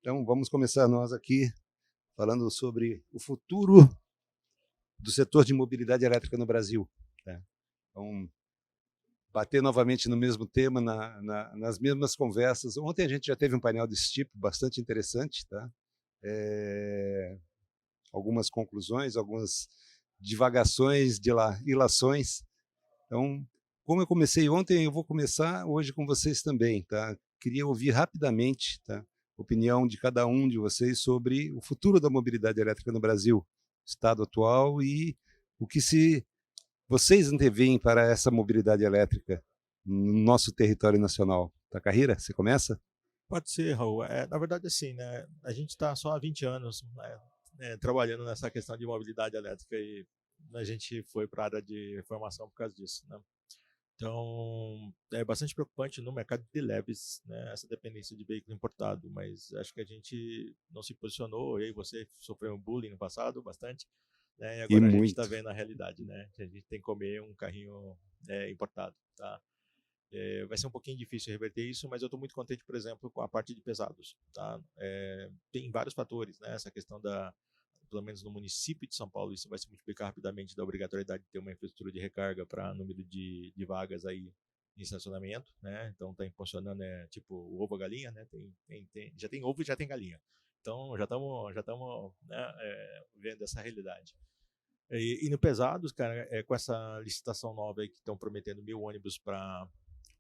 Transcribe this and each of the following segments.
Então, vamos começar nós aqui falando sobre o futuro do setor de mobilidade elétrica no Brasil. Tá? Então, bater novamente no mesmo tema, nas mesmas conversas. Ontem a gente já teve um painel desse tipo, bastante interessante, tá? Algumas conclusões, algumas divagações, ilações. Então, como eu comecei ontem, eu vou começar hoje com vocês também. Tá? Queria ouvir rapidamente, tá, a opinião de cada um de vocês sobre o futuro da mobilidade elétrica no Brasil, estado atual e o que se vocês anteveem para essa mobilidade elétrica no nosso território nacional. Takahira, você começa? Pode ser, Raul. Na verdade, assim, né, a gente está só há 20 anos, né, trabalhando nessa questão de mobilidade elétrica e a gente foi para a área de formação por causa disso, né? Então, é bastante preocupante no mercado de leves, né, essa dependência de veículo importado, mas acho que a gente não se posicionou, e aí você sofreu um bullying no passado, bastante, né, e E agora a gente está muito. vendo a realidade, né, que a gente tem que comer um carrinho importado, tá? Vai ser um pouquinho difícil reverter isso, mas eu estou muito contente, por exemplo, com a parte de pesados. Tá? Tem vários fatores, né? Essa questão pelo menos no município de São Paulo, isso vai se multiplicar rapidamente da obrigatoriedade de ter uma infraestrutura de recarga para número de vagas aí em estacionamento, né? Então está funcionando, tipo o ovo a galinha, né? Já tem ovo e já tem galinha. Então já estamos né, vendo essa realidade. E no pesados, cara, com essa licitação nova aí que estão prometendo 1.000 ônibus para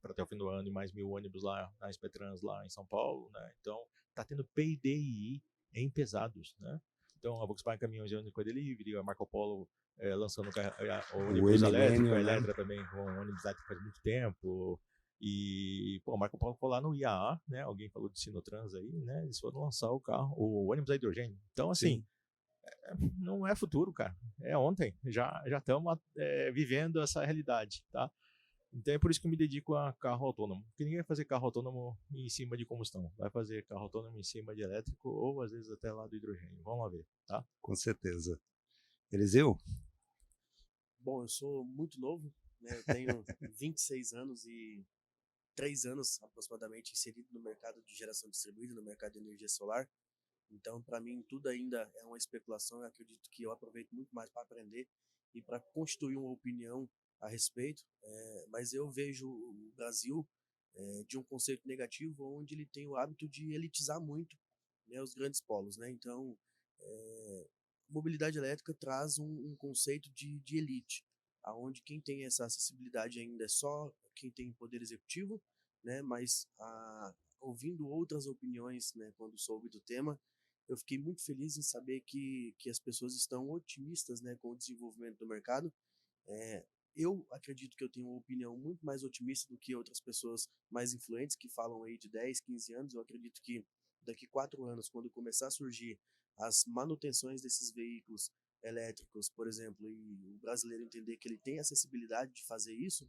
até o fim do ano e mais 1.000 ônibus lá na Spetrans lá em São Paulo, né? Então tá tendo PDI em pesados, né? Então a Volkswagen Caminhões e Ônibus Delivery, a Marco Polo lançando o O ônibus elétrico, E-Millennium, a né? Eletra também com ônibus elétrico faz muito tempo. E pô, o Marco Polo foi lá no IAA, né? Alguém falou de Sinotrans aí, né? Eles foram lançar o ônibus a hidrogênio. Então assim, Sim. não é futuro, cara. É ontem. Já estamos vivendo essa realidade, tá? Então é por isso que eu me dedico a carro autônomo. Porque ninguém vai fazer carro autônomo em cima de combustão. Vai fazer carro autônomo em cima de elétrico ou às vezes até lá do hidrogênio. Vamos lá ver, tá? Com certeza. Eliseu? Bom, eu sou muito novo, né? Eu tenho 26 anos e 3 anos aproximadamente inserido no mercado de geração distribuída, no mercado de energia solar. Então, para mim, tudo ainda é uma especulação. Eu acredito que eu aproveito muito mais para aprender e para construir uma opinião a respeito. Mas eu vejo o Brasil de um conceito negativo, onde ele tem o hábito de elitizar muito, né, os grandes polos, né? Então, mobilidade elétrica traz um conceito de elite, aonde quem tem essa acessibilidade ainda é só quem tem poder executivo, né? Mas ouvindo outras opiniões, né, quando soube do tema, eu fiquei muito feliz em saber que as pessoas estão otimistas, né, com o desenvolvimento do mercado. É, eu acredito que eu tenho uma opinião muito mais otimista do que outras pessoas mais influentes que falam aí de 10, 15 anos. Eu acredito que daqui 4 anos, quando começar a surgir as manutenções desses veículos elétricos, por exemplo, e o brasileiro entender que ele tem acessibilidade de fazer isso,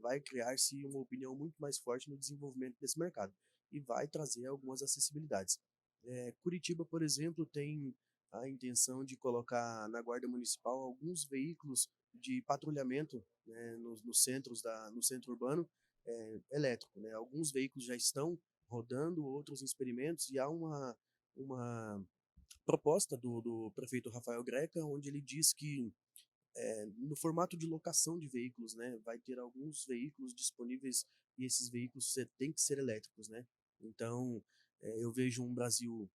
vai criar-se uma opinião muito mais forte no desenvolvimento desse mercado e vai trazer algumas acessibilidades. Curitiba, por exemplo, tem a intenção de colocar na Guarda Municipal alguns veículos de patrulhamento, né, no centro urbano elétrico. Né? Alguns veículos já estão rodando, outros em experimentos, e há uma proposta do prefeito Rafael Greca, onde ele diz que no formato de locação de veículos, né, vai ter alguns veículos disponíveis e esses veículos têm que ser elétricos, né? Então, eu vejo um Brasil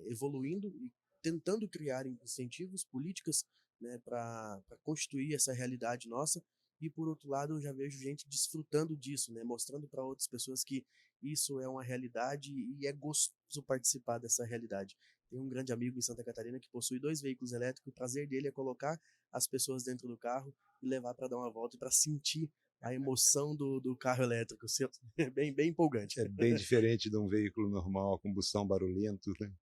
evoluindo e tentando criar incentivos, políticas, né, para constituir essa realidade nossa. E por outro lado, eu já vejo gente desfrutando disso, né, mostrando para outras pessoas que isso é uma realidade e é gostoso participar dessa realidade. Tem um grande amigo em Santa Catarina que possui 2 veículos elétricos. O prazer dele é colocar as pessoas dentro do carro e levar para dar uma volta e para sentir a emoção do carro elétrico. É bem empolgante. É bem diferente de um veículo normal, a combustão barulhento, né?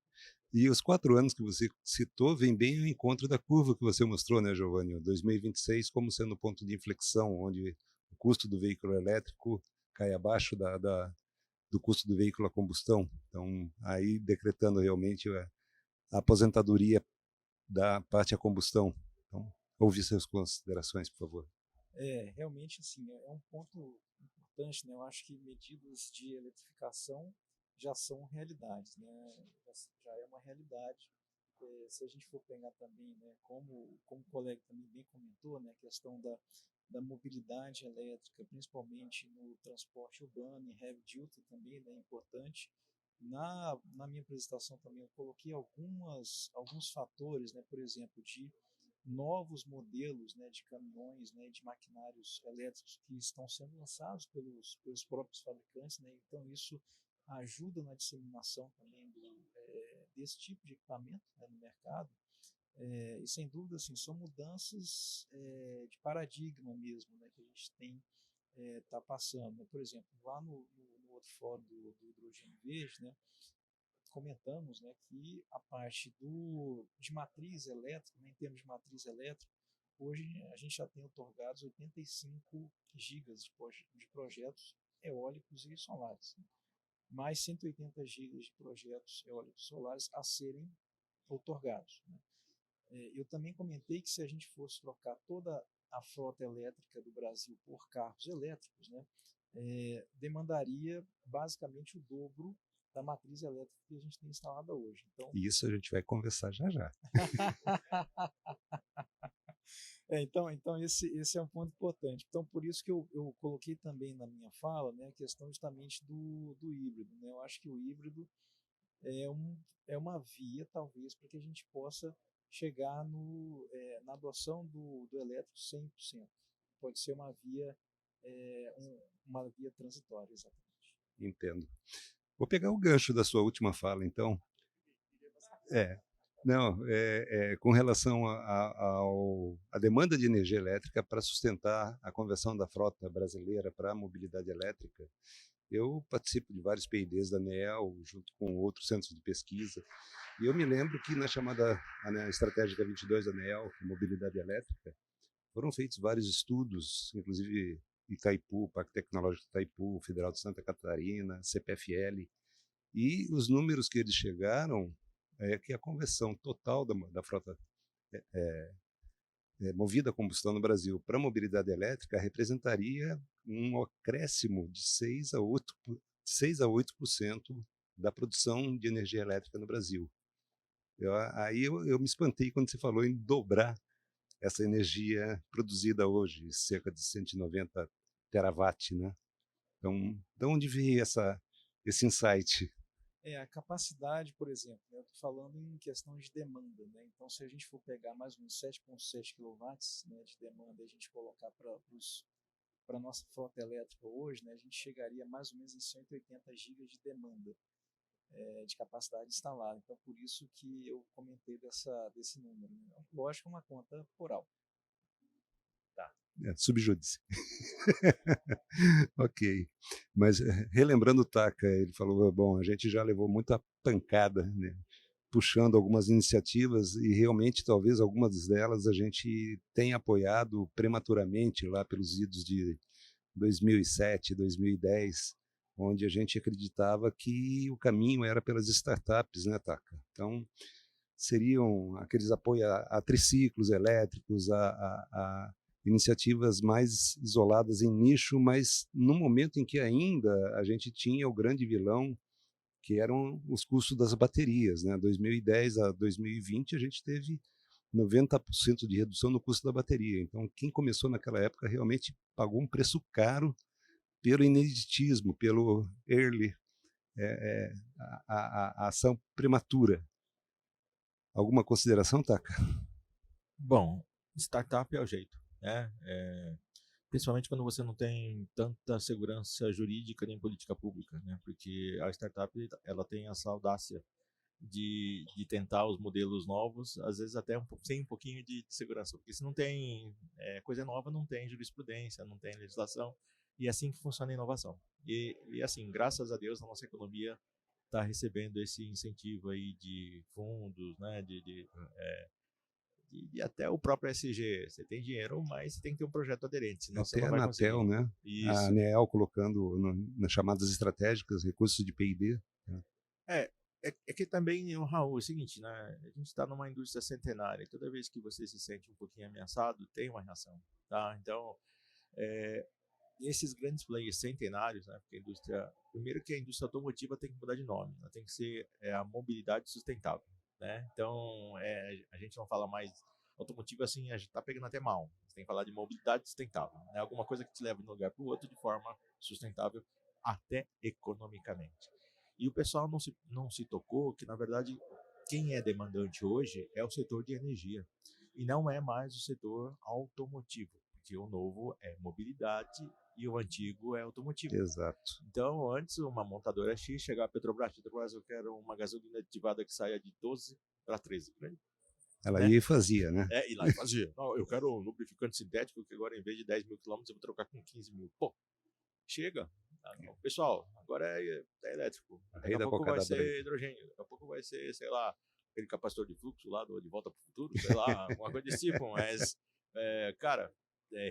E os 4 anos que você citou vem bem ao encontro da curva que você mostrou, né, Giovanni? 2026 como sendo o ponto de inflexão, onde o custo do veículo elétrico cai abaixo do custo do veículo a combustão. Então, aí decretando realmente a aposentadoria da parte a combustão. Então, ouvi suas considerações, por favor. Realmente, assim, é um ponto importante, né? Eu acho que medidas de eletrificação já são realidades, né? Já é uma realidade. Se a gente for pegar também, né, como o colega também bem comentou, né, a questão da mobilidade elétrica, principalmente no transporte urbano e heavy duty também, né, é importante. Na minha apresentação também eu coloquei alguns fatores, né, por exemplo, de novos modelos, né, de caminhões, né, de maquinários elétricos que estão sendo lançados pelos próprios fabricantes, né, então isso ajuda na disseminação também desse tipo de equipamento, né, no mercado. E sem dúvida assim, são mudanças de paradigma mesmo, né, que a gente tem tá passando, né? Por exemplo, lá no outro fórum do hidrogênio verde, né, comentamos, né, que a parte de matriz elétrica, né, em termos de matriz elétrica, hoje a gente já tem otorgados 85 gigas de projetos eólicos e solares, né, mais 180 gigas de projetos eólicos e solares a serem otorgados, né. Eu também comentei que se a gente fosse trocar toda a frota elétrica do Brasil por carros elétricos, né, demandaria basicamente o dobro da matriz elétrica que a gente tem instalada hoje. Então, E isso a gente vai conversar já já. então esse é um ponto importante. Então, por isso que eu coloquei também na minha fala, né, a questão justamente do híbrido, né. Eu acho que o híbrido é uma via, talvez, para que a gente possa chegar na adoção do elétrico 100%. Pode ser uma via transitória, exatamente. Entendo. Vou pegar o gancho da sua última fala, então. Não, com relação à demanda de energia elétrica para sustentar a conversão da frota brasileira para a mobilidade elétrica, eu participo de vários P&Ds da ANEEL, junto com outros centros de pesquisa, e eu me lembro que na chamada Estratégica 22 da ANEEL, mobilidade elétrica, foram feitos vários estudos, inclusive Itaipu, Parque Tecnológico de Itaipu, Federal de Santa Catarina, CPFL, e os números que eles chegaram é que a conversão total da frota movida a combustão no Brasil para a mobilidade elétrica representaria um acréscimo de 6 a 8% da produção de energia elétrica no Brasil. Aí eu me espantei quando você falou em dobrar essa energia produzida hoje, cerca de 190 terawatt, né? Então, de onde veio esse insight? A capacidade, por exemplo, né, eu estou falando em questão de demanda, né? Então, se a gente for pegar mais ou menos 7,7 kW, né, de demanda e a gente colocar para a nossa frota elétrica hoje, né, a gente chegaria mais ou menos em 180 GB de demanda de capacidade instalada. Então, por isso que eu comentei desse número, né? Lógico, é uma conta por alto. Tá. Subjúdice. Ok. Mas, relembrando o Taka, ele falou, bom, a gente já levou muita pancada, né, puxando algumas iniciativas e realmente talvez algumas delas a gente tenha apoiado prematuramente lá pelos idos de 2007, 2010, onde a gente acreditava que o caminho era pelas startups, né, Taka? Então, seriam aqueles apoios a triciclos elétricos, a iniciativas mais isoladas em nicho, mas no momento em que ainda a gente tinha o grande vilão, que eram os custos das baterias, né? 2010 a 2020 a gente teve 90% de redução no custo da bateria. Então, quem começou naquela época realmente pagou um preço caro pelo ineditismo, pelo early, a ação prematura. Alguma consideração, Taka? Bom, startup é o jeito, né? Principalmente quando você não tem tanta segurança jurídica nem política pública, né? Porque a startup ela tem essa audácia de tentar os modelos novos, às vezes até sem um pouquinho de segurança, porque se não tem coisa nova, não tem jurisprudência, não tem legislação, e é assim que funciona a inovação. E assim, graças a Deus, a nossa economia está recebendo esse incentivo aí de fundos, né, de até o próprio SG. Você tem dinheiro, mas você tem que ter um projeto aderente, senão você Até não a vai Anatel, conseguir. né? A Isso. ANEEL colocando nas chamadas estratégicas recursos de P&D. Né? É que também, Raul, é o seguinte, né? A gente está numa indústria centenária e toda vez que você se sente um pouquinho ameaçado, tem uma reação, tá? Então, esses grandes players centenários, né, porque a indústria, primeiro que a indústria automotiva tem que mudar de nome, ela tem que ser a mobilidade sustentável, né? Então, a gente não fala mais automotivo assim, a gente está pegando até mal. Você tem que falar de mobilidade sustentável, né? Alguma coisa que te leva de um lugar para o outro de forma sustentável, até economicamente. E o pessoal não se tocou que, na verdade, quem é demandante hoje é o setor de energia e não é mais o setor automotivo, porque o novo é mobilidade e o antigo é automotivo. Exato. Então, antes, uma montadora X chegava a Petrobras, eu quero uma gasolina aditivada que saia de 12 para 13, né? Ela ia e fazia, né? E lá e fazia. Não, eu quero um lubrificante sintético que agora, em vez de 10 mil quilômetros, eu vou trocar com 15 mil. Pô, chega. Pessoal, agora é elétrico. Daqui a pouco vai ser hidrogênio. Daqui a pouco vai ser, sei lá, aquele capacitor de fluxo lá De Volta para o Futuro, sei lá, alguma coisa desse tipo. Mas, cara,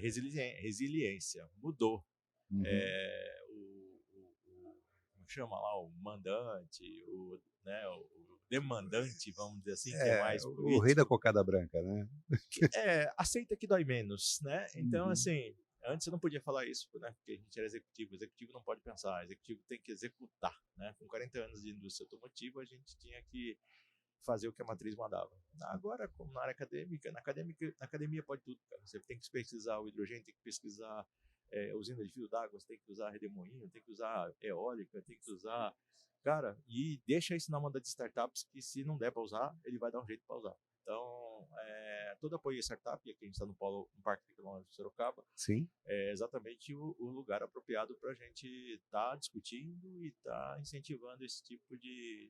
resiliência mudou. Uhum. Como chama lá? O mandante, o demandante, vamos dizer assim, que é mais político. O rei da cocada branca, né? Aceita que dói menos, né? Então, assim, antes eu não podia falar isso, né? Porque a gente era executivo não pode pensar, executivo tem que executar, né? Com 40 anos de indústria automotiva, a gente tinha que fazer o que a matriz mandava. Agora, como na área acadêmica, na academia pode tudo, cara. Você tem que pesquisar o hidrogênio, tem que pesquisar usina de fio d'água, você tem que usar redemoinho, tem que usar eólica, tem que usar... Cara, e deixa isso na mão de startups que, se não der para usar, ele vai dar um jeito para usar. Então, todo apoio a startup, e aqui a gente está no Parque Tecnológico de Sorocaba, sim, é exatamente o lugar apropriado para a gente estar discutindo e estar incentivando esse tipo de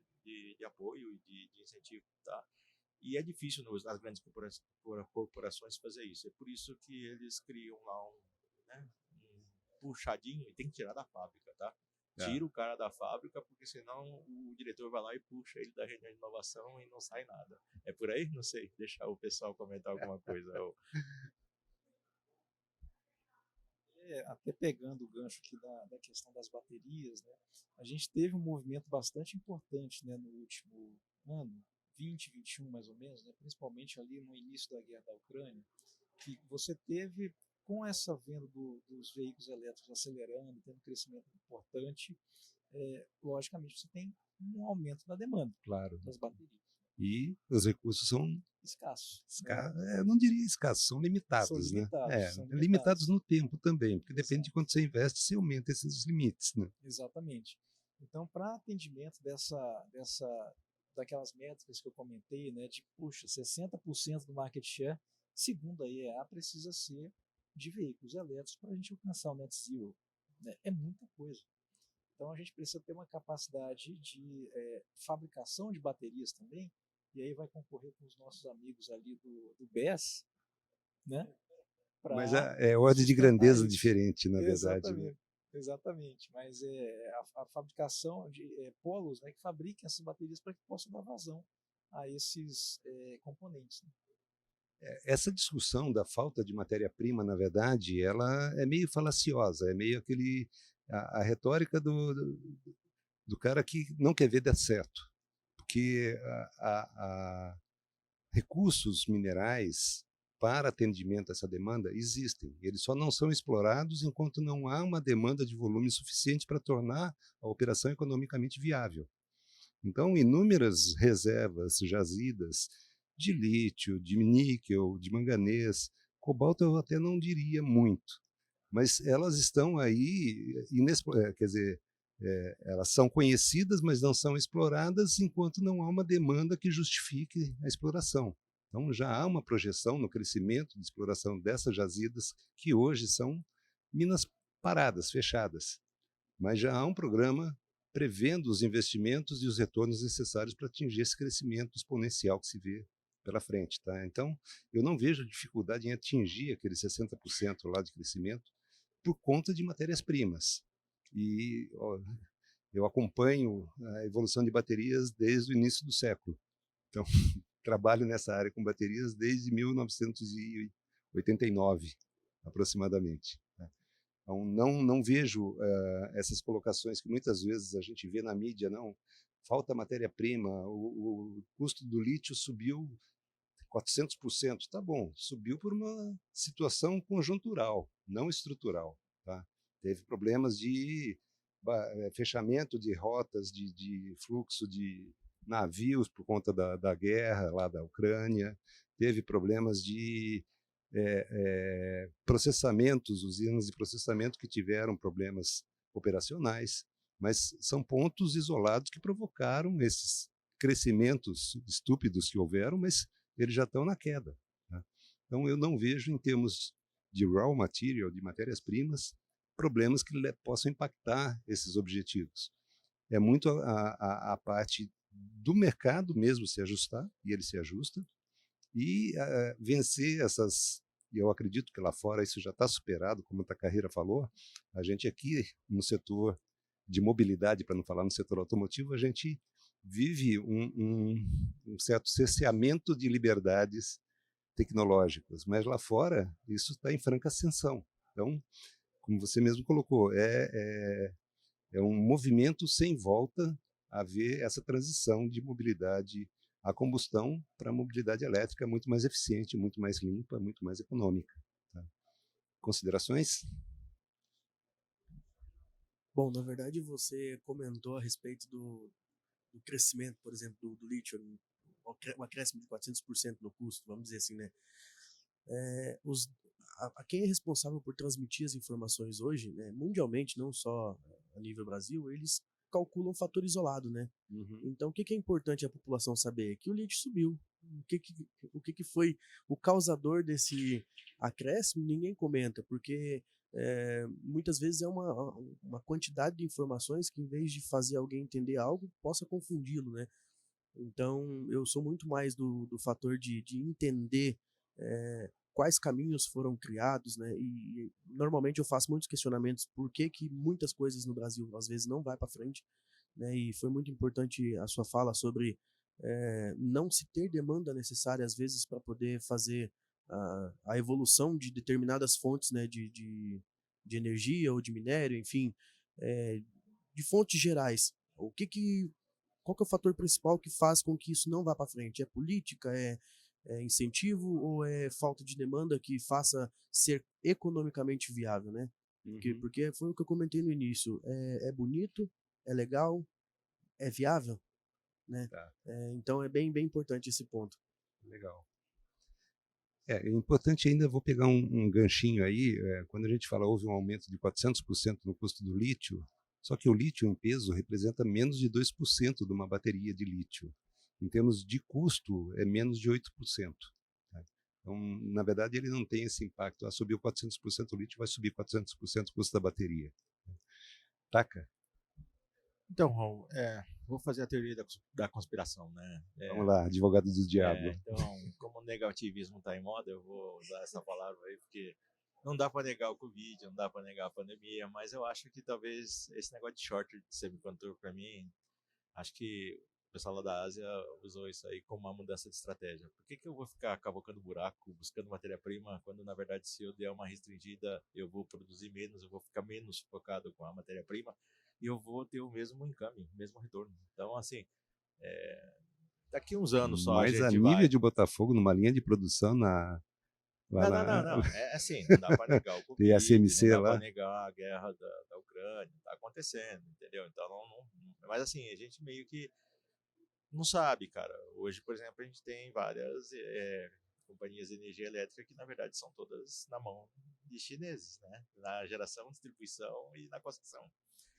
apoio e de incentivo, tá? E é difícil nas grandes corporações fazer isso. É por isso que eles criam lá um puxadinho, e tem que tirar da fábrica, tá? Tira o cara da fábrica, porque senão o diretor vai lá e puxa ele da reunião de inovação e não sai nada. É por aí? Não sei. Deixa o pessoal comentar alguma coisa. Até pegando o gancho aqui da questão das baterias, né? A gente teve um movimento bastante importante, né, no último ano, 2021 mais ou menos, né, principalmente ali no início da guerra da Ucrânia, que você teve, com essa venda dos veículos elétricos acelerando, tendo um crescimento importante, logicamente você tem um aumento da demanda, claro, das baterias. E os recursos são escassos. Eu não diria escassos, são limitados, né? Limitados no tempo também, porque depende de quanto você investe, você aumenta esses limites, né? Exatamente. Então, para atendimento daquelas métricas que eu comentei, né, de 60% do market share, segundo a IEA, precisa ser de veículos elétricos para a gente alcançar o net zero, né? É muita coisa. Então, a gente precisa ter uma capacidade de fabricação de baterias também, e aí vai concorrer com os nossos amigos ali do BES, né? Mas é ordem de grandeza diferente, na verdade. Exatamente, né? Exatamente. Mas a fabricação de polos, né, que fabriquem essas baterias para que possam dar vazão a esses componentes. Né? Essa discussão da falta de matéria-prima, na verdade, ela é meio falaciosa, é meio a retórica do cara que não quer ver dar certo. Porque recursos minerais para atendimento a essa demanda existem. Eles só não são explorados enquanto não há uma demanda de volume suficiente para tornar a operação economicamente viável. Então, inúmeras reservas jazidas de lítio, de níquel, de manganês, cobalto eu até não diria muito, mas elas estão aí, quer dizer, elas são conhecidas, mas não são exploradas enquanto não há uma demanda que justifique a exploração. Então, já há uma projeção no crescimento de exploração dessas jazidas, que hoje são minas paradas, fechadas. Mas já há um programa prevendo os investimentos e os retornos necessários para atingir esse crescimento exponencial que se vê pela frente. Tá? Então, eu não vejo dificuldade em atingir aquele 60% lá de crescimento por conta de matérias-primas. E eu acompanho a evolução de baterias desde o início do século. Então, trabalho nessa área com baterias desde 1989, aproximadamente. Então, não vejo essas colocações que muitas vezes a gente vê na mídia, não, falta matéria-prima, o custo do lítio subiu 400%. Tá bom, subiu por uma situação conjuntural, não estrutural. Tá? teve problemas de fechamento de rotas de fluxo de navios por conta da guerra lá da Ucrânia, teve problemas de processamentos, usinas de processamento que tiveram problemas operacionais, mas são pontos isolados que provocaram esses crescimentos estúpidos que houveram, mas eles já estão na queda. Né? Então, eu não vejo, em termos de raw material, de matérias-primas, problemas que possam impactar esses objetivos. É muito a parte do mercado mesmo se ajustar, e ele se ajusta, e vencer essas... E eu acredito que lá fora isso já está superado, como a Carreira falou. A gente aqui, no setor de mobilidade, para não falar no setor automotivo, a gente vive um certo cerceamento de liberdades tecnológicas, mas lá fora isso está em franca ascensão. Então, como você mesmo colocou, é um movimento sem volta a ver essa transição de mobilidade a combustão para a mobilidade elétrica muito mais eficiente, muito mais limpa, muito mais econômica. Tá? Considerações? Bom, na verdade você comentou a respeito do crescimento, por exemplo, do lítio, um acréscimo de 400% no custo, vamos dizer assim, né? Quem é responsável por transmitir as informações hoje, né, mundialmente, não só a nível Brasil, eles calculam fator isolado, né? Uhum. Então, o que é importante a população saber? Que o lítio subiu. O que foi o causador desse acréscimo? Ninguém comenta, porque muitas vezes é uma quantidade de informações que, em vez de fazer alguém entender algo, possa confundi-lo, né? Então, eu sou muito mais do fator de entender quais caminhos foram criados, né? E normalmente eu faço muitos questionamentos por que muitas coisas no Brasil às vezes não vai para frente, né? E foi muito importante a sua fala sobre não se ter demanda necessária às vezes para poder fazer a evolução de determinadas fontes, né? De energia ou de minério, enfim, de fontes gerais. Qual que é o fator principal que faz com que isso não vá para frente? É política? É incentivo ou é falta de demanda que faça ser economicamente viável, né? Uhum. Porque foi o que eu comentei no início. É bonito, é legal, é viável, né? Tá. Então é bem importante esse ponto. Legal. É importante ainda, vou pegar um ganchinho aí, quando a gente fala houve um aumento de 400% no custo do lítio, só que o lítio em peso representa menos de 2% de uma bateria de lítio. Em termos de custo, é menos de 8%. Tá? Então, na verdade, ele não tem esse impacto. Subiu 400% o lítio, vai subir 400% o custo da bateria. Taca? Então, Raul, vou fazer a teoria da conspiração, né? Vamos lá, advogado do diabo. Então, como o negativismo está em moda, eu vou usar essa palavra aí, porque não dá para negar o Covid, não dá para negar a pandemia, mas eu acho que talvez esse negócio de shortage de semicondutor, para mim, acho que o pessoal lá da Ásia usou isso aí como uma mudança de estratégia. Por que eu vou ficar cavocando buraco, buscando matéria-prima, quando na verdade se eu der uma restringida, eu vou produzir menos, eu vou ficar menos focado com a matéria-prima e eu vou ter o mesmo income, o mesmo retorno. Então, assim, daqui uns anos só Mas a gente nível vai... de Botafogo, numa linha de produção lá Não. É assim, não dá para negar o Covid, TSMC não dá lá. para negar a guerra da Ucrânia, tá acontecendo, entendeu? Então, mas assim, a gente meio que não sabe, cara. Hoje, por exemplo, a gente tem várias companhias de energia elétrica que, na verdade, são todas na mão de chineses, né? Na geração, distribuição e na construção.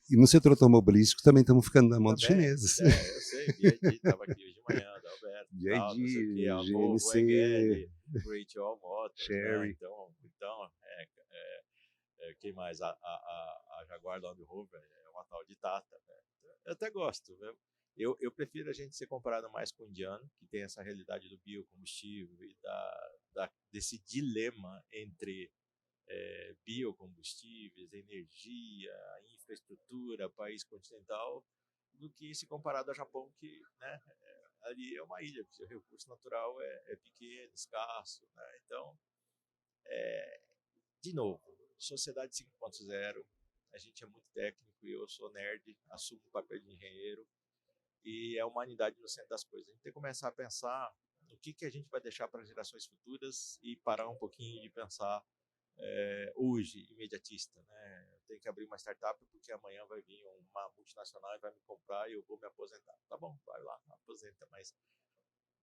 E no setor automobilístico também estamos ficando na mão dos Também, chineses. eu sei, BYD estava aqui hoje de manhã, da Alberto, tal, não sei o que, a Volvo, GMC, Rachel Motors, Cherry. né? Então quem mais? A Jaguar Land Rover é uma tal de Tata, né? Eu até gosto, né? Eu prefiro a gente ser comparado mais com o indiano, que tem essa realidade do biocombustível e desse dilema entre biocombustíveis, energia, infraestrutura, país continental, do que se comparado ao Japão, que, né, ali é uma ilha, porque o recurso natural é pequeno, escasso, né? Então, de novo, sociedade 5.0, a gente é muito técnico e eu sou nerd, assumo o papel de engenheiro e é a humanidade no centro das coisas. A gente tem que começar a pensar no que a gente vai deixar para as gerações futuras e parar um pouquinho de pensar hoje, imediatista, né? Eu tenho que abrir uma startup porque amanhã vai vir uma multinacional e vai me comprar e eu vou me aposentar. Tá bom, vai lá, aposenta, mas o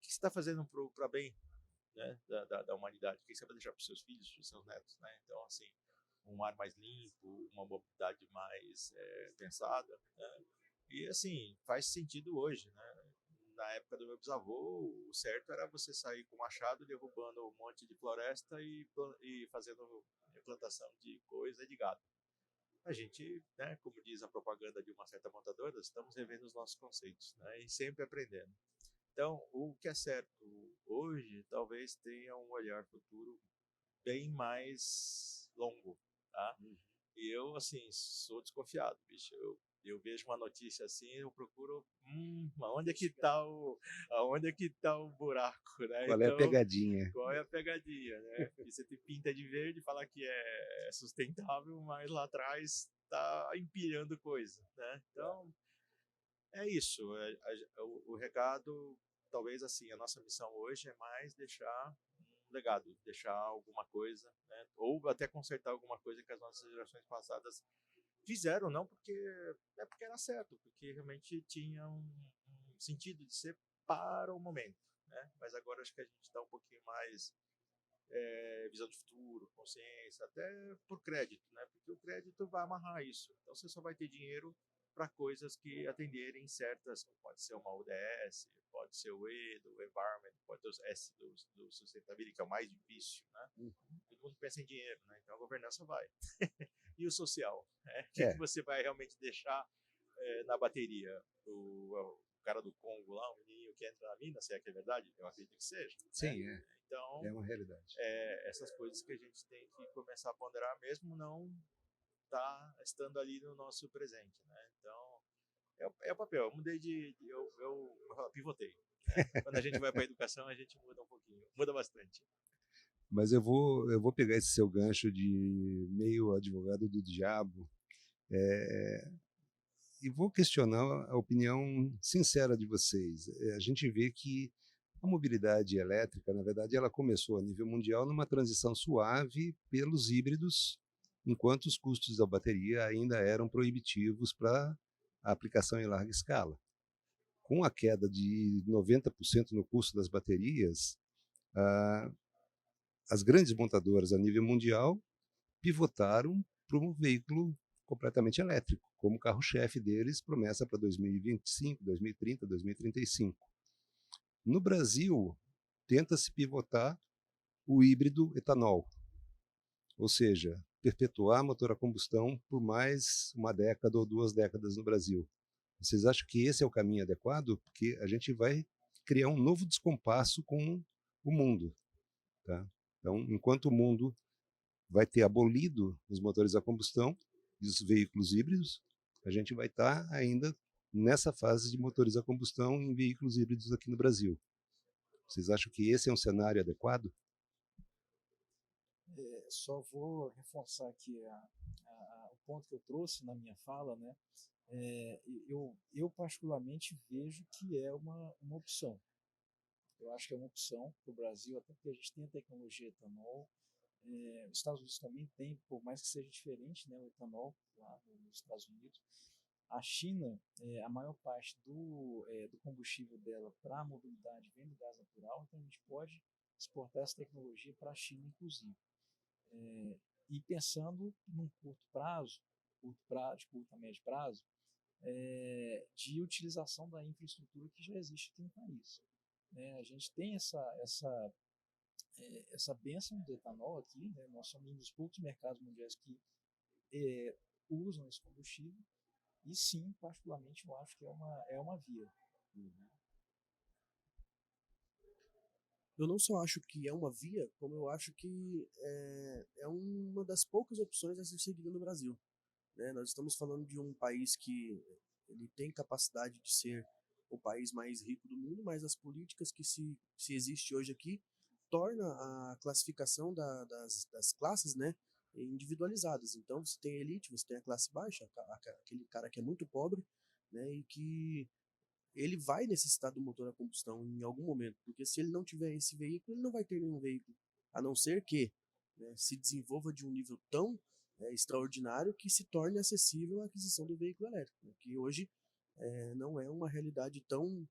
que você está fazendo para bem, né, da humanidade? O que você vai deixar para os seus filhos, para os seus netos, né? Então, assim, um ar mais limpo, uma mobilidade mais pensada, né? E, assim, faz sentido hoje, né? Na época do meu bisavô, o certo era você sair com o machado derrubando um monte de floresta e fazendo plantação de coisa e de gado. A gente, né, como diz a propaganda de uma certa montadora, estamos revendo os nossos conceitos, né, e sempre aprendendo. Então, o que é certo hoje talvez tenha um olhar futuro bem mais longo, tá? E eu, assim, sou desconfiado, bicho. Eu vejo uma notícia assim, eu procuro, aonde é que tá o buraco, né? Qual é a Então, pegadinha? qual é a pegadinha, né? Porque você tem pinta de verde, falar que é sustentável, mas lá atrás tá empilhando coisa, né? Então, é isso. O recado, talvez assim, a nossa missão hoje é mais deixar um legado, deixar alguma coisa, né? Ou até consertar alguma coisa que as nossas gerações passadas fizeram, não porque porque era certo, porque realmente tinha um sentido de ser para o momento, né? Mas agora acho que a gente está um pouquinho mais visão de futuro, consciência, até por crédito, né? Porque o crédito vai amarrar isso. Então você só vai ter dinheiro para coisas que atenderem certas, pode ser uma ODS, pode ser o E do environment, pode ter os S do sustainability, que é o mais difícil, né? Todo mundo pensa em dinheiro, né? Então a governança vai. E o social, né? O que você vai realmente deixar na bateria? O cara do Congo lá, o menininho que entra na mina, se é que é verdade, eu acredito que seja. Sim, né? Então, é uma realidade. essas coisas que a gente tem que começar a ponderar mesmo não tá estando ali no nosso presente, né? Então, é o papel. Eu mudei eu pivotei. Né? Quando a gente vai para a educação, a gente muda um pouquinho, muda bastante. Mas eu vou pegar esse seu gancho de meio advogado do diabo e vou questionar a opinião sincera de vocês. A gente vê que a mobilidade elétrica, na verdade, ela começou a nível mundial numa transição suave pelos híbridos, enquanto os custos da bateria ainda eram proibitivos para a aplicação em larga escala. Com a queda de 90% no custo das baterias, as grandes montadoras a nível mundial pivotaram para um veículo completamente elétrico, como carro-chefe deles, promessa para 2025, 2030, 2035. No Brasil, tenta-se pivotar o híbrido etanol, ou seja, perpetuar a motor a combustão por mais uma década ou 2 décadas no Brasil. Vocês acham que esse é o caminho adequado? Porque a gente vai criar um novo descompasso com o mundo. Tá? Então, enquanto o mundo vai ter abolido os motores a combustão e os veículos híbridos, a gente vai estar ainda nessa fase de motores a combustão em veículos híbridos aqui no Brasil. Vocês acham que esse é um cenário adequado? Só vou reforçar aqui o ponto que eu trouxe na minha fala, né? Eu particularmente vejo que é uma opção. Eu acho que é uma opção para o Brasil, até porque a gente tem a tecnologia etanol. Os Estados Unidos também tem, por mais que seja diferente, né, o etanol lá nos Estados Unidos. A China, a maior parte do combustível dela para a mobilidade vem do gás natural, então a gente pode exportar essa tecnologia para a China, inclusive. E pensando num de curto a médio prazo, de utilização da infraestrutura que já existe aqui no país. A gente tem essa bênção do etanol aqui, né? Nós somos um dos poucos mercados mundiais que usam esse combustível, e sim, particularmente, eu acho que é uma via. Eu não só acho que é uma via, como eu acho que é uma das poucas opções a ser seguida no Brasil. Né? Nós estamos falando de um país que ele tem capacidade de ser o país mais rico do mundo, mas as políticas que se existe hoje aqui torna a classificação das classes, né, individualizadas. Então você tem a elite, você tem a classe baixa, aquele cara que é muito pobre, né, e que ele vai necessitar do motor a combustão em algum momento, porque se ele não tiver esse veículo, ele não vai ter nenhum veículo, a não ser que né, se desenvolva de um nível tão extraordinário que se torne acessível a aquisição do veículo elétrico, né, que hoje não é uma realidade tão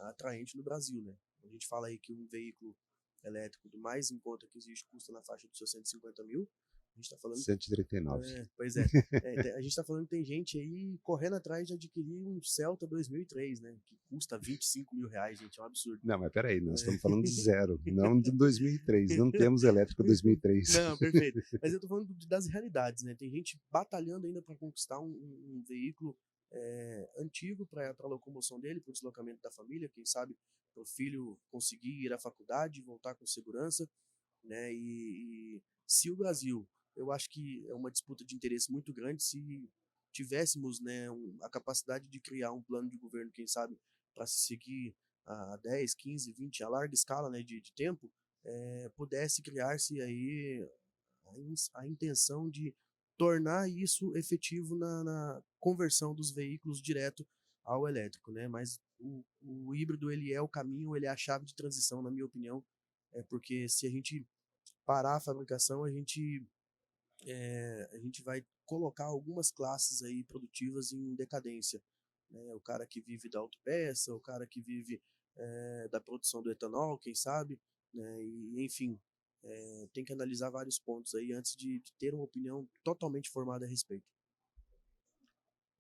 atraente no Brasil, né? A gente fala aí que um veículo elétrico do mais em conta que existe custa na faixa dos seus 150 mil. A gente está falando 139. pois a gente está falando que tem gente aí correndo atrás de adquirir um Celta 2003, né? Que custa 25 mil reais, gente, é um absurdo. Não, mas peraí, nós estamos falando de zero, não de 2003. Não temos elétrica 2003. Não, perfeito. Mas eu estou falando das realidades, né? Tem gente batalhando ainda para conquistar um veículo antigo para a locomoção dele, para o deslocamento da família, quem sabe para o filho conseguir ir à faculdade e voltar com segurança, né? E se o Brasil, eu acho que é uma disputa de interesse muito grande, se tivéssemos, né, a capacidade de criar um plano de governo, quem sabe, para se seguir a 10, 15, 20, a larga escala, né, de tempo, pudesse criar-se aí a intenção de tornar isso efetivo na conversão dos veículos direto ao elétrico, né? Mas o híbrido, ele é o caminho, ele é a chave de transição, na minha opinião, porque se a gente parar a fabricação, a gente vai colocar algumas classes aí produtivas em decadência, né? O cara que vive da autopeça, o cara que vive da produção do etanol, quem sabe, né? E, enfim, tem que analisar vários pontos aí antes de ter uma opinião totalmente formada a respeito.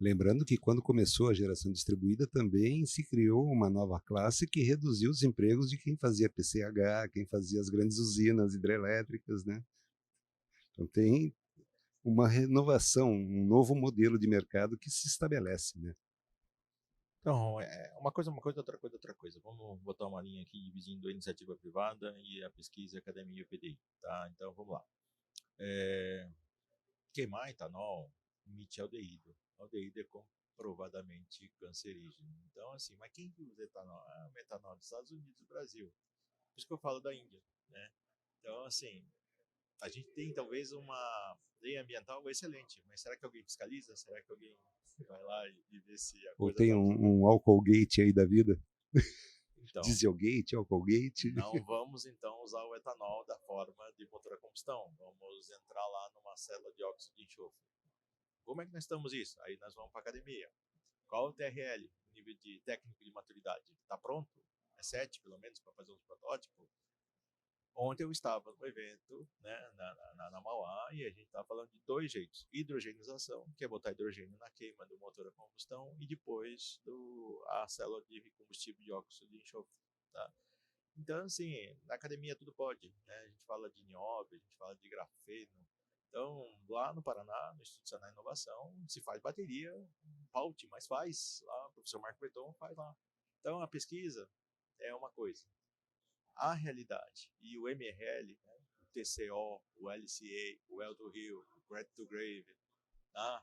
Lembrando que quando começou a geração distribuída também se criou uma nova classe que reduziu os empregos de quem fazia PCH, quem fazia as grandes usinas hidrelétricas, né? Então tem uma renovação, um novo modelo de mercado que se estabelece, né? Então, uma coisa, outra coisa. Vamos botar uma linha aqui dividindo a iniciativa privada e a pesquisa, a academia e o PDI, tá? Então, vamos lá. Queimar etanol emite aldeído. Aldeído é comprovadamente cancerígeno. Então, assim, mas quem usa etanol? O metanol dos Estados Unidos e do Brasil. Por isso que eu falo da Índia, né? Então, assim, a gente tem talvez uma lei ambiental excelente, mas será que alguém fiscaliza? Será que alguém vai lá e vê se a Ou coisa tem tá... um Alcoolgate aí da vida? Então, Dieselgate, Alcoolgate. não vamos então usar o etanol da forma de motor a combustão. Vamos entrar lá numa célula de óxido de enxofre. Como é que nós estamos isso? Aí nós vamos para a academia. Qual o TRL, o nível de técnico de maturidade? Está pronto? É 7, pelo menos, para fazer uns protótipos? Ontem eu estava no evento, né, na Mauá, e a gente estava falando de 2 jeitos. Hidrogenização, que é botar hidrogênio na queima do motor a combustão, e depois a célula de combustível de óxido de enxofre. Tá? Então, assim, na academia tudo pode. Né? A gente fala de nióbio, a gente fala de grafeno. Então, lá no Paraná, no Instituto Senai Inovação, se faz bateria, PAUT, mas faz lá, o professor Marco Berton faz lá. Então, a pesquisa é uma coisa. A realidade e o MRL, né, o TCO, o LCA, o Well to Rio, o Grad to Grave,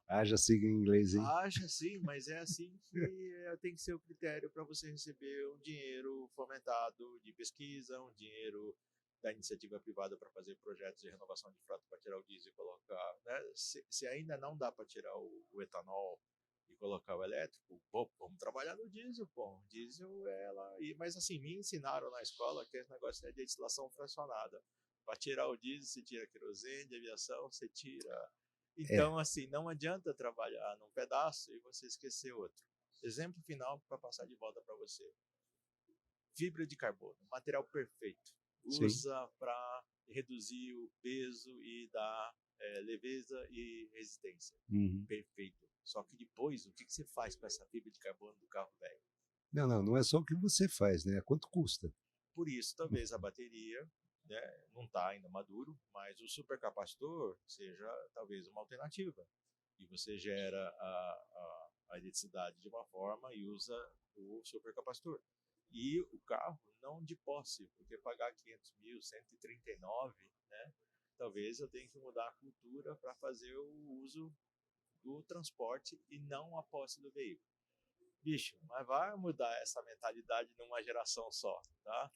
Haja sigla em inglês, hein? Haja sim, mas é assim que tem que ser o critério para você receber um dinheiro fomentado de pesquisa, um dinheiro da iniciativa privada para fazer projetos de renovação de frota para tirar o diesel e colocar, né? Se ainda não dá para tirar o etanol e colocar o elétrico, pô, vamos trabalhar no diesel, pô. O diesel é lá. Mas assim, me ensinaram na escola que esse negócio é de destilação fracionada. Para tirar o diesel, você tira querosene, de aviação, você tira. Então, assim, não adianta trabalhar num pedaço e você esquecer outro. Exemplo final para passar de volta para você. Fibra de carbono, material perfeito. Usa para reduzir o peso e dar leveza e resistência. Perfeito. Só que depois, o que você faz com essa fibra de carbono do carro velho? Não é só o que você faz, né? Quanto custa? Por isso, talvez a bateria, né, não está ainda maduro, mas o supercapacitor seja talvez uma alternativa. E você gera a eletricidade de uma forma e usa o supercapacitor. E o carro não de posse, porque pagar 500 mil, 139, né, talvez eu tenha que mudar a cultura para fazer o uso do transporte e não a posse do veículo. Bicho, mas vai mudar essa mentalidade numa geração só, tá?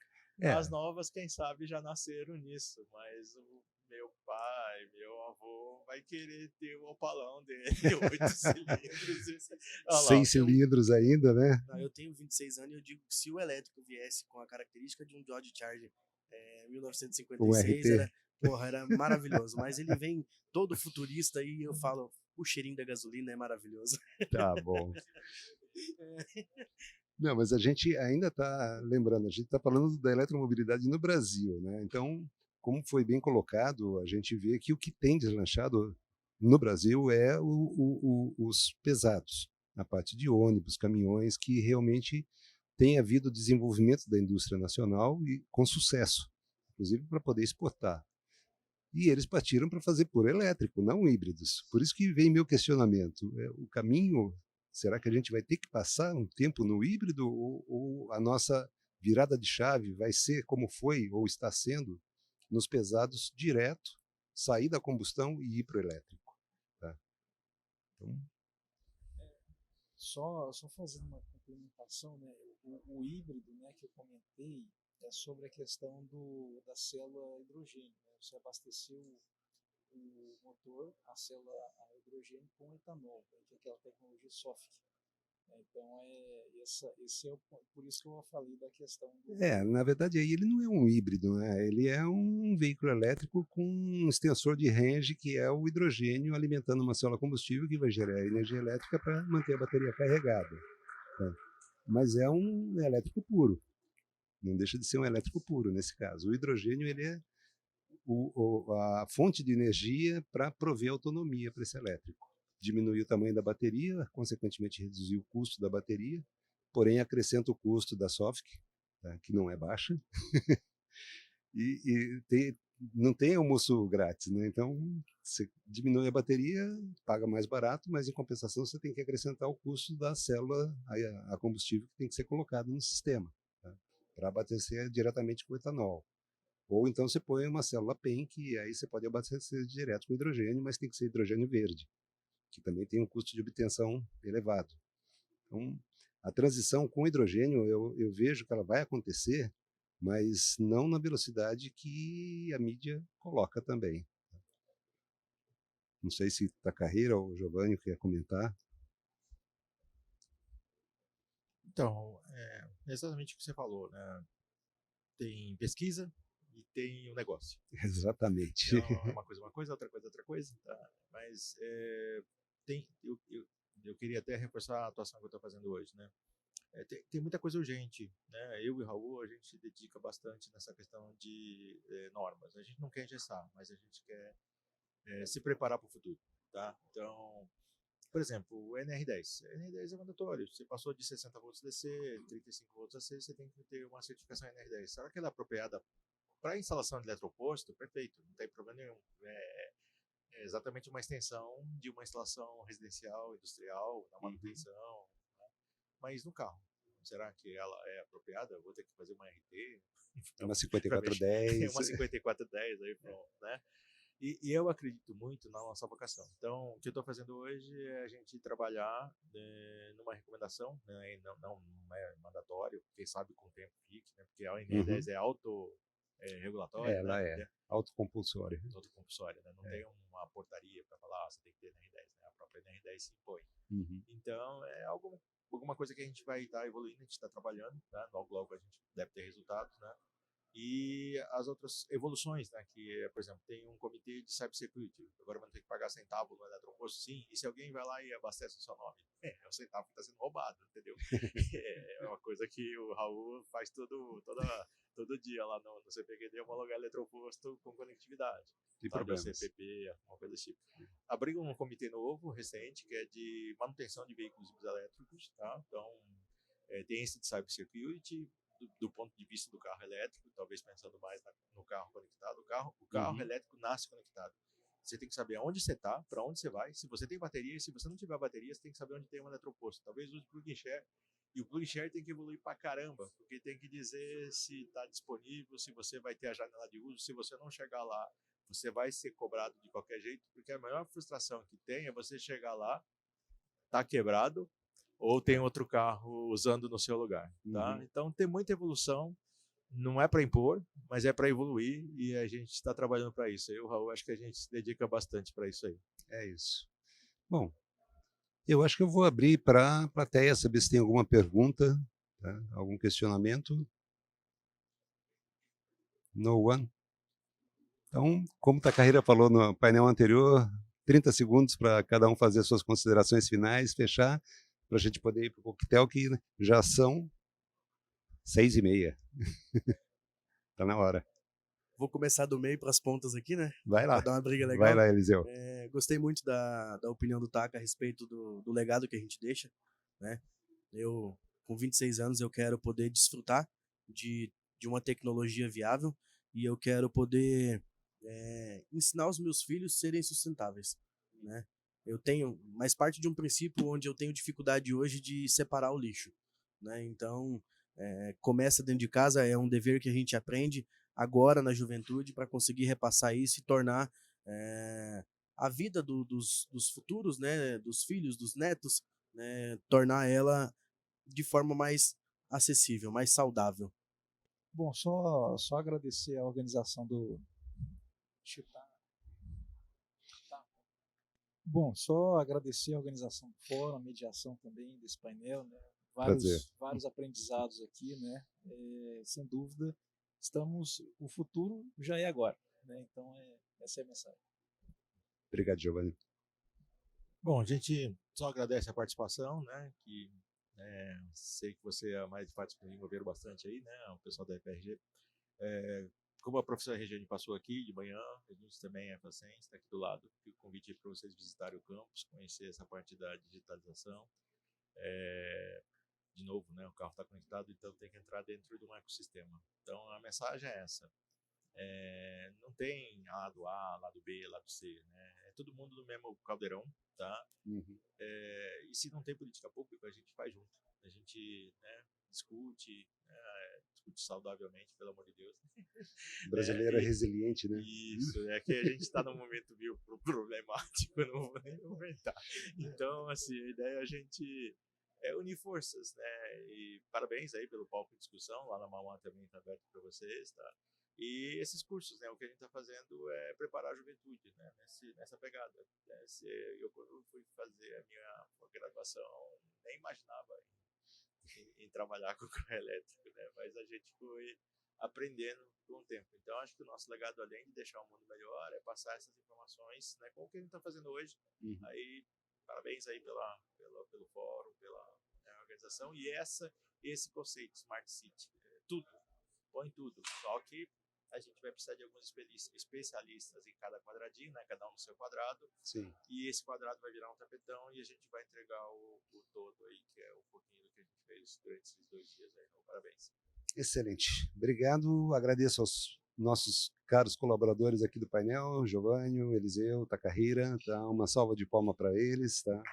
As novas, quem sabe, já nasceram nisso, mas o meu pai, meu avô vai querer ter o Opalão dele, 8 cilindros. 6 cilindros ainda, né? Eu tenho 26 anos e eu digo que se o elétrico viesse com a característica de um Dodge Charger 1956, Porra, era maravilhoso. Mas ele vem todo futurista e eu falo, o cheirinho da gasolina é maravilhoso. Tá bom. Não, mas a gente ainda está lembrando, a gente está falando da eletromobilidade no Brasil, né? Então, como foi bem colocado, a gente vê que o que tem deslanchado no Brasil é os pesados, a parte de ônibus, caminhões, que realmente tem havido desenvolvimento da indústria nacional e com sucesso, inclusive para poder exportar. E eles partiram para fazer por elétrico, não híbridos. Por isso que vem meu questionamento. O caminho, será que a gente vai ter que passar um tempo no híbrido ou a nossa virada de chave vai ser como foi ou está sendo nos pesados direto, sair da combustão e ir para o elétrico? Tá? Então, Só fazendo uma complementação, né? O híbrido, né, que eu comentei é sobre a questão da célula hidrogênio, né? Você abasteceu o motor, a célula a hidrogênio com etanol, né, que é aquela tecnologia SOFC. Então, esse é por isso que eu falei da questão na verdade, aí ele não é um híbrido, né? Ele é um veículo elétrico com um extensor de range, que é o hidrogênio alimentando uma célula combustível que vai gerar energia elétrica para manter a bateria carregada. Tá? Mas é um elétrico puro. Não deixa de ser um elétrico puro nesse caso. O hidrogênio ele é a fonte de energia para prover autonomia para esse elétrico. Diminuir o tamanho da bateria, consequentemente reduzir o custo da bateria, porém acrescenta o custo da SOFC, tá, que não é baixa, não tem almoço grátis, né? Então você diminui a bateria, paga mais barato, mas em compensação você tem que acrescentar o custo da célula a combustível que tem que ser colocado no sistema, tá, para abastecer diretamente com etanol. Ou então você põe uma célula PEM, que aí você pode abastecer direto com hidrogênio, mas tem que ser hidrogênio verde, que também tem um custo de obtenção elevado. Então, a transição com hidrogênio, eu vejo que ela vai acontecer, mas não na velocidade que a mídia coloca também. Não sei se Takahira ou Giovanni quer comentar. Então, é exatamente o que você falou, né? Tem pesquisa e tem o negócio. Exatamente. Então, é uma coisa, outra coisa, tá? Mas eu queria até reforçar a atuação que eu estou fazendo hoje, né? Tem muita coisa urgente, né? Eu e o Raul, a gente se dedica bastante nessa questão de normas. A gente não quer engessar, mas a gente quer se preparar para o futuro, tá? Então, por exemplo, o NR10. O NR10 é mandatório. Você passou de 60 volts DC, 35 volts AC, você tem que ter uma certificação NR10. Será que ela é apropriada para instalação de eletroposto? Perfeito, não tem problema nenhum. É exatamente uma extensão de uma instalação residencial, industrial, na manutenção, né? Mas no carro, será que ela é apropriada? Eu vou ter que fazer uma RT? Uma 5410. Uma 5410 aí, pronto, né? E eu acredito muito na nossa vocação. Então, o que eu estou fazendo hoje é a gente trabalhar numa recomendação, né? Não é mandatório, quem sabe com o tempo fique, né? Porque a NR10 é autorregulatória. Ela né? é autocompulsória. Autocompulsória, né? Não tem uma portaria para falar, você tem que ter NR10, né? A própria NR10 se impõe. Então, é alguma coisa que a gente vai estar evoluindo, a gente está trabalhando, né? Logo a gente deve ter resultados, né? E as outras evoluções, né, que, por exemplo, tem um comitê de cybersecurity, agora vai ter que pagar centavo no eletroposto, sim, e se alguém vai lá e abastece o seu nome, é o centavo que está sendo roubado, entendeu? É uma coisa que o Raul faz todo dia lá no CPQD, homologar eletroposto com conectividade. Tem problemas. CPP, alguma coisa desse tipo. Abriu um comitê novo, recente, que é de manutenção de veículos elétricos, tá? Então, tem esse de cybersecurity, do ponto de vista do carro elétrico, talvez pensando mais no carro conectado. O carro elétrico nasce conectado. Você tem que saber aonde você está, para onde você vai, se você tem bateria, e se você não tiver bateria, você tem que saber onde tem um eletroposto. Talvez use plug and share. E o plug and share tem que evoluir pra caramba, porque tem que dizer se está disponível, se você vai ter a janela de uso. Se você não chegar lá, você vai ser cobrado de qualquer jeito, porque a maior frustração que tem é você chegar lá, tá quebrado, ou tem outro carro usando no seu lugar, tá? Então tem muita evolução, não é para impor, mas é para evoluir, e a gente está trabalhando para isso. Eu, Raul, acho que a gente se dedica bastante para isso aí. É isso. Bom, eu acho que eu vou abrir para a plateia, saber se tem alguma pergunta, tá? Algum questionamento. No one? Então, como a Carreira falou no painel anterior, 30 segundos para cada um fazer suas considerações finais, fechar, para a gente poder ir para o coquetel, que já são 6h30. Está na hora. Vou começar do meio para as pontas aqui, né? Vai lá. Para dar uma briga legal. Vai lá, Eliseu. Gostei muito da opinião do Taka a respeito do legado que a gente deixa, né? Eu, com 26 anos, eu quero poder desfrutar de uma tecnologia viável e eu quero poder ensinar os meus filhos a serem sustentáveis, né? Eu tenho, mas parte de um princípio onde eu tenho dificuldade hoje de separar o lixo, né? Então, começa dentro de casa, é um dever que a gente aprende agora na juventude para conseguir repassar isso e tornar a vida dos futuros, né, dos filhos, dos netos, né, tornar ela de forma mais acessível, mais saudável. Bom, só agradecer a organização do... Bom, só agradecer a organização do fórum, a mediação também desse painel, né? Vários aprendizados aqui, né? Sem dúvida, o futuro já é agora, né? Então, essa é a mensagem. Obrigado, Giovanni. Bom, a gente só agradece a participação, né? Que sei que você é mais envolveram bastante aí, né? O pessoal da FRG. Como a professora Regiane passou aqui de manhã, a gente também é FACENS, está aqui do lado. Fico o convite para vocês visitarem o campus, conhecer essa parte da digitalização. De novo, né, o carro está conectado, então tem que entrar dentro de um ecossistema. Então a mensagem é essa. Não tem lado A, lado B, lado C, né? É todo mundo no mesmo caldeirão, tá? Uhum. E se não tem política pública, a gente faz junto. A gente, né, discute saudavelmente, pelo amor de Deus. O brasileiro é resiliente, né? Isso, é que a gente está num momento meio problemático, eu não vou nem comentar. Então, assim, a ideia é a gente unir forças, né? E parabéns aí pelo palco de discussão, lá na Mauá também está aberto para vocês, tá? E esses cursos, né? O que a gente está fazendo é preparar a juventude, né? Nessa pegada. Eu, quando fui fazer a minha graduação, nem imaginava em trabalhar com carro elétrico, né? Mas a gente foi aprendendo com o tempo. Então, acho que o nosso legado, além de deixar o mundo melhor, é passar essas informações, né, com o que a gente está fazendo hoje. Uhum. Aí, parabéns aí pelo fórum, pela organização. E esse conceito, Smart City, tudo, põe tudo. Só que a gente vai precisar de alguns especialistas em cada quadradinho, né, cada um no seu quadrado. Sim. E esse quadrado vai virar um tapetão e a gente vai entregar o todo aí, que é um pouquinho do que a gente fez durante esses 2 dias aí. Então, parabéns. Excelente. Obrigado. Agradeço aos nossos caros colaboradores aqui do painel, Giovanni, Eliseu, Takahira, tá? Uma salva de palmas para eles, tá?